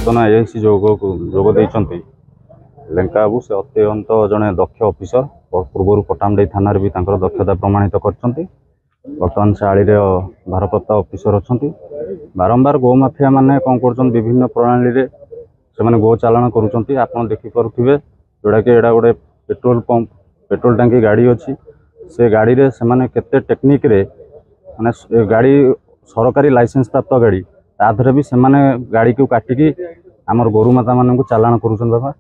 नूतन ASC जोग देइछंती लेंका बाबू से अत्यंत जड़े दक्ष ऑफिसर और पूर्व पटामुंडई थाना भी दक्षता प्रमाणित करछंती। बर्तमान से आड़ी भारप्राप्त ऑफिसर अच्छा बारंबार गो माफिया माने कौन कर विभिन्न प्रणाली रे से गो चालान करुँच आप देखिपे जोड़ा कि एटा गोटे पेट्रोल पंप पेट्रोल टांकी गाड़ी अच्छी से गाड़ी रे से माने केते टेक्निक रे माने गाड़ी सरकारी लाइसेंस प्राप्त गाड़ी ताधरे भी से माने गाड़ी को काटिकी आमर गोरु माता मान चालान करुँच बाबा।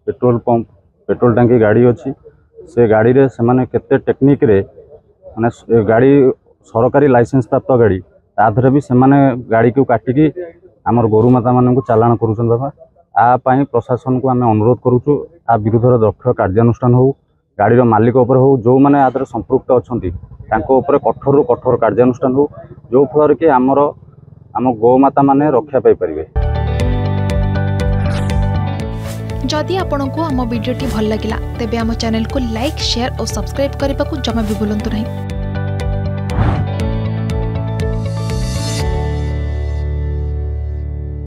पेट्रोल पंप पेट्रोल टांकी गाड़ी अच्छी से गाड़ी रे से माने केते टेक्निक रे माने गाड़ी सरकारी लाइसेंस प्राप्त गाड़ी ताधरे भी से माने गाड़ी को काटिकी आमर गोरु माता मान चालान करुँच बाबा। आ प्रशासन को आम अनुरोध करुचु आ विरुद्ध दक्ष कार्यानुष्ठान हो गाड़ी मालिक हो जो मैंने आदर संपृक्त अच्छा कठोर रु कठोर कार्यानुष्ठान हो जो फल कि आमर आम गोमाता माने रक्षा पाई परिबे। जदि आपंक आम भिडी भल लगा तेब आम चैनल को लाइक शेयर और सब्सक्राइब करने को जमा भी भूलु नहीं।